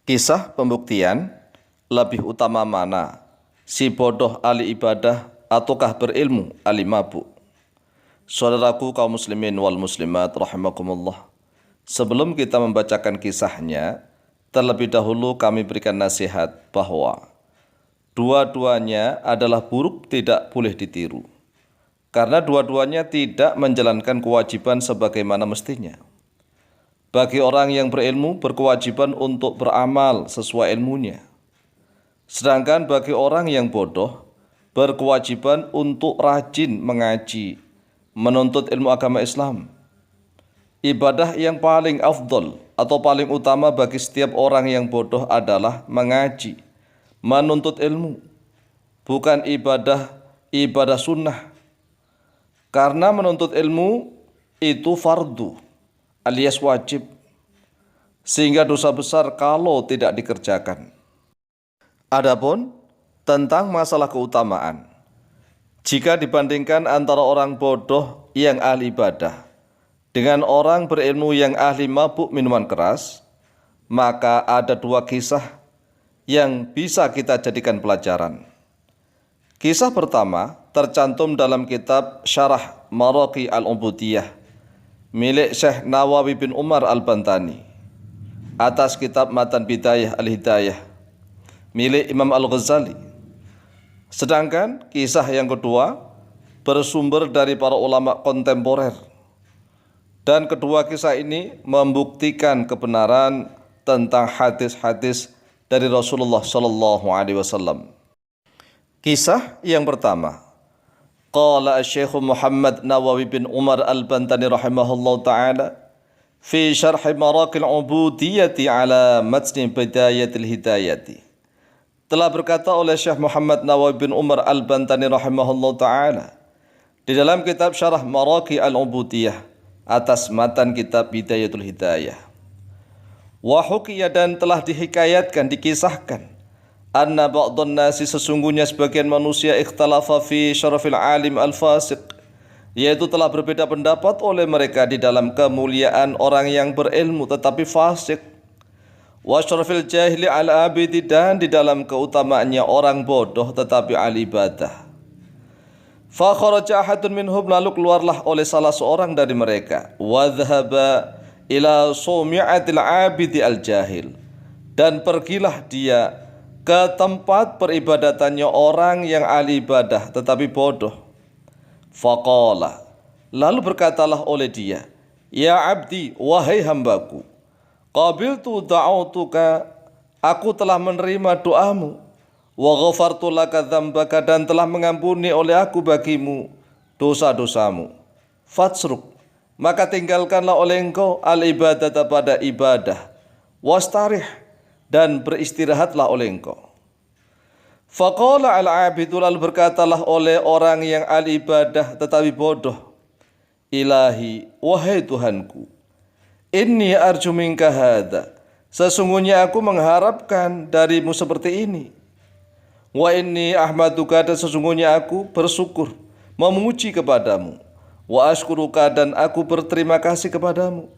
Kisah pembuktian, lebih utama mana, si bodoh ahli ibadah ataukah berilmu ahli mabuk? Saudaraku kaum muslimin wal muslimat rahimakumullah. Sebelum kita membacakan kisahnya, terlebih dahulu kami berikan nasihat bahwa dua-duanya adalah buruk, tidak boleh ditiru. Karena dua-duanya tidak menjalankan kewajiban sebagaimana mestinya. Bagi orang yang berilmu berkewajiban untuk beramal sesuai ilmunya. Sedangkan bagi orang yang bodoh berkewajiban untuk rajin mengaji, menuntut ilmu agama Islam. Ibadah yang paling afdol atau paling utama bagi setiap orang yang bodoh adalah mengaji, menuntut ilmu, bukan ibadah sunnah. Karena menuntut ilmu itu fardu alias wajib, sehingga dosa besar kalau tidak dikerjakan. Adapun tentang masalah keutamaan, jika dibandingkan antara orang bodoh yang ahli ibadah dengan orang berilmu yang ahli mabuk minuman keras, maka ada dua kisah yang bisa kita jadikan pelajaran. Kisah pertama tercantum dalam kitab Syarah Maraqi al-Ubudiyah milik Syekh Nawawi bin Umar al-Bantani atas kitab Matan Bidayah al-Hidayah milik Imam Al-Ghazali. Sedangkan kisah yang kedua bersumber dari para ulama kontemporer, dan kedua kisah ini membuktikan kebenaran tentang hadis-hadis dari Rasulullah SAW. Kisah yang pertama, qala Syekh Muhammad Nawawi bin Umar al-Bantani rahimahullah ta'ala fi syarh Maraqil Ubudiyyati ala matni Bidayatil Hidayati. Telah berkata oleh Syekh Muhammad Nawawi bin Umar al-Bantani rahimahullah ta'ala di dalam kitab Syarah Maraqi al-Ubudiyyah atas matan kitab Bidayatul Hidayah. Wa hukiya, dan telah dihikayatkan, dikisahkan, anna ba'dhan nasi, sesungguhnya sebagian manusia, ikhtalafa fi syarafil alim al-fasiq, yaitu telah berbeda pendapat oleh mereka di dalam kemuliaan orang yang berilmu tetapi fasik, wa syarafil jahili al-abidi, dan di dalam keutamaannya orang bodoh tetapi ahli ibadah. Fa kharaja ahadun minhum, lalu keluarlah oleh salah seorang dari mereka, wa dhahaba ila sumi'atil abidi al-jahil, dan pergilah dia ke tempat peribadatannya orang yang ahli ibadah tetapi bodoh. Faqala, lalu berkatalah oleh dia, ya abdi, wahai hambaku, qabiltu da'autuka, aku telah menerima doamu, wa ghafartu laka dzambaka, dan telah mengampuni oleh aku bagimu dosa-dosamu. Fatsruk, maka tinggalkanlah oleh engkau al-ibadata, pada ibadah, wastarih, dan beristirahatlah oleh engkau. Faqala al-abidu, lalu berkatalah oleh orang yang ahli ibadah tetapi bodoh, ilahi, wahai Tuhanku, inni arju minka hadza, sesungguhnya aku mengharapkan darimu seperti ini. Wa inni ahmaduka, dan sesungguhnya aku bersyukur, memuji kepadamu. Wa ashkuruka, dan aku berterima kasih kepadamu.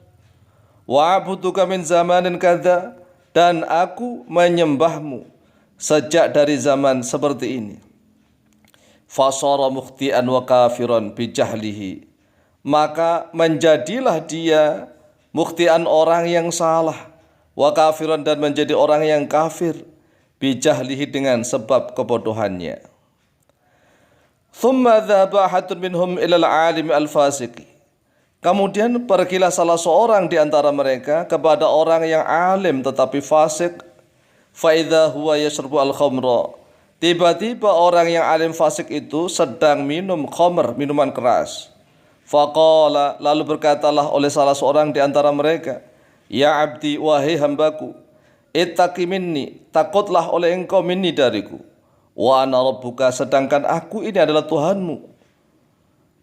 Wa abuduka min zamanin kadza, dan aku menyembahmu sejak dari zaman seperti ini. Fasara mukhtian wa kafiran bijahlihi, maka menjadilah dia mukhtian, orang yang salah, wa kafiran, dan menjadi orang yang kafir, bijahlihi, dengan sebab kebodohannya. Thumma dhahaba ahadun minhum ilal alimi al-fasiqi, kemudian pergilah salah seorang di antara mereka kepada orang yang alim tetapi fasik. Fa idza huwa yashrabu al-khamra, tiba-tiba orang yang alim fasik itu sedang minum khamr, minuman keras. Faqala, lalu berkatalah oleh salah seorang di antara mereka, ya abdi, wahai hambaku, ittaqi minni, takutlah oleh engkau, minni, dariku, wa ana rabbuka, sedangkan aku ini adalah Tuhanmu.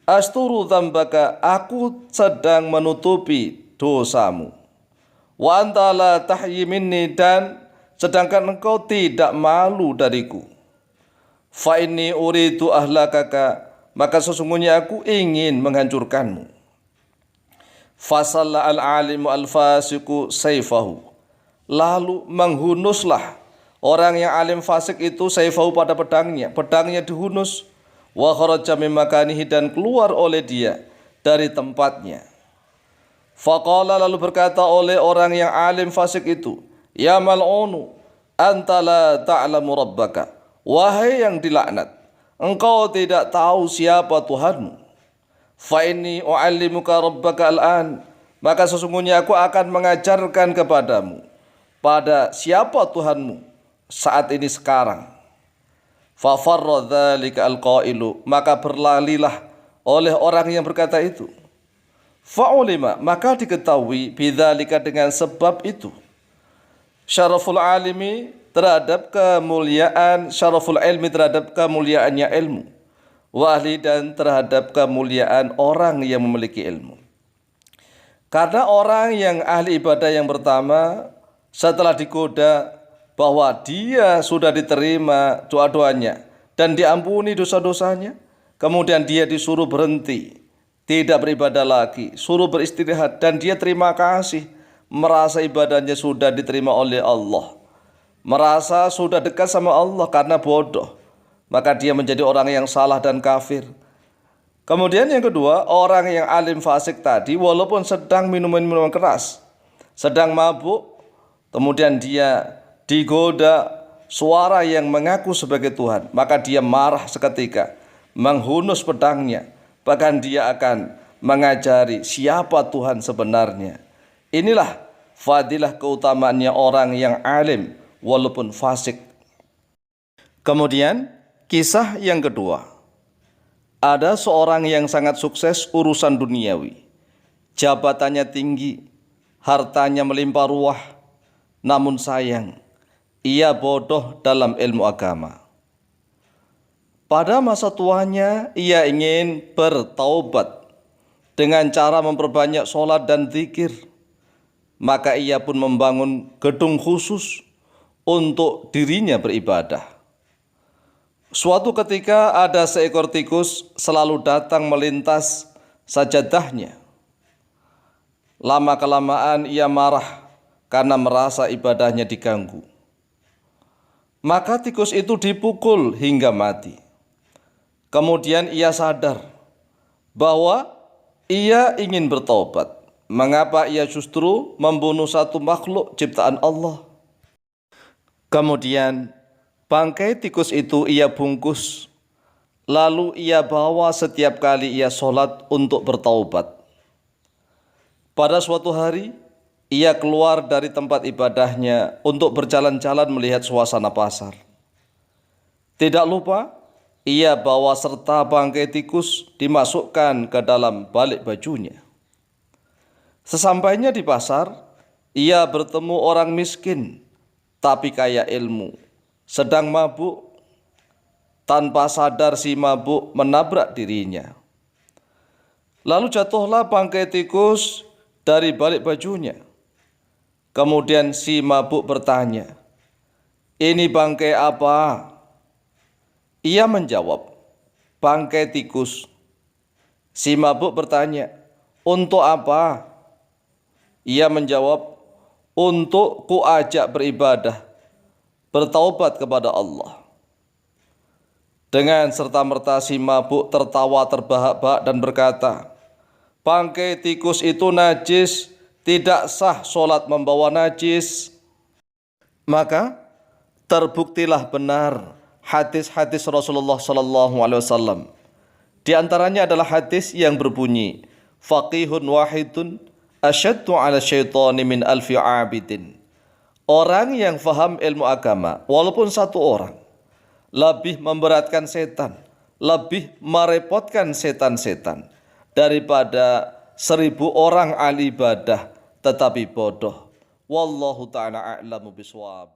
Asturu dzambaka, aku sedang menutupi dosamu. Wa anta la tahyi minni, dan sedangkan engkau tidak malu dariku. Fa inni uridu ahlakaka, maka sesungguhnya aku ingin menghancurkanmu. Fasalla al-alimu al-fasiku sayfahu, lalu menghunuslah orang yang alim fasik itu saifahu pada pedangnya dihunus, wa kharaja min makanihi dan keluar oleh dia dari tempatnya. Faqala lalu berkata oleh orang yang alim fasik itu, ya mal'unu anta la ta'lamu rabbaka, wahai yang dilaknat, engkau tidak tahu siapa Tuhanmu. Fa inni u'allimuka rabbaka al'an, maka sesungguhnya aku akan mengajarkan kepadamu pada siapa Tuhanmu saat ini sekarang. Fa farra dzalika alqailu, maka berlalilah oleh orang yang berkata itu. Fa'ulima, maka diketahui bidzalika dengan sebab itu syaraful alimi terhadap kemuliaan, syaraful ilmi terhadap kemuliaannya ilmu, wa ahli dan terhadap kemuliaan orang yang memiliki ilmu. Karena orang yang ahli ibadah yang pertama setelah digoda bahwa dia sudah diterima doa-doanya dan diampuni dosa-dosanya, kemudian dia disuruh berhenti, tidak beribadah lagi, suruh beristirahat, dan dia terima kasih, merasa ibadahnya sudah diterima oleh Allah, merasa sudah dekat sama Allah karena bodoh, maka dia menjadi orang yang salah dan kafir. Kemudian yang kedua, orang yang alim fasik tadi walaupun sedang minuman keras, sedang mabuk, kemudian dia digoda suara yang mengaku sebagai Tuhan, maka dia marah seketika, menghunus pedangnya, bahkan dia akan mengajari siapa Tuhan sebenarnya. Inilah fadilah keutamaannya orang yang alim walaupun fasik. Kemudian kisah yang kedua, ada seorang yang sangat sukses urusan duniawi, jabatannya tinggi, hartanya melimpah ruah, namun sayang ia bodoh dalam ilmu agama. Pada masa tuanya ia ingin bertaubat dengan cara memperbanyak sholat dan zikir. Maka ia pun membangun gedung khusus untuk dirinya beribadah. Suatu ketika ada seekor tikus selalu datang melintas sajadahnya. Lama-kelamaan ia marah karena merasa ibadahnya diganggu. Maka tikus itu dipukul hingga mati. Kemudian ia sadar bahwa ia ingin bertobat. Mengapa ia justru membunuh satu makhluk ciptaan Allah? Kemudian bangkai tikus itu ia bungkus, lalu ia bawa setiap kali ia sholat untuk bertaubat. Pada suatu hari, ia keluar dari tempat ibadahnya untuk berjalan-jalan melihat suasana pasar. Tidak lupa, ia bawa serta bangkai tikus dimasukkan ke dalam balik bajunya. Sesampainya di pasar, ia bertemu orang miskin tapi kaya ilmu, sedang mabuk. Tanpa sadar si mabuk menabrak dirinya. Lalu jatuhlah bangkai tikus dari balik bajunya. Kemudian si mabuk bertanya, "Ini bangkai apa?" Ia menjawab, "Bangkai tikus." Si mabuk bertanya, "Untuk apa?" Ia menjawab, "Untuk kuajak beribadah, bertaubat kepada Allah." Dengan serta-merta si mabuk tertawa terbahak-bahak dan berkata, "Bangkai tikus itu najis, tidak sah sholat membawa najis." Maka terbuktilah benar hadis-hadis Rasulullah SAW. Di antaranya adalah hadis yang berbunyi, "Faqihun wahidun asyaddu ala syaitani min alfi abidin." Orang yang faham ilmu agama, walaupun satu orang, lebih memberatkan setan, lebih merepotkan setan-setan daripada 1000 orang ahli ibadah tetapi bodoh. Wallahu ta'ala a'lamu bishawab.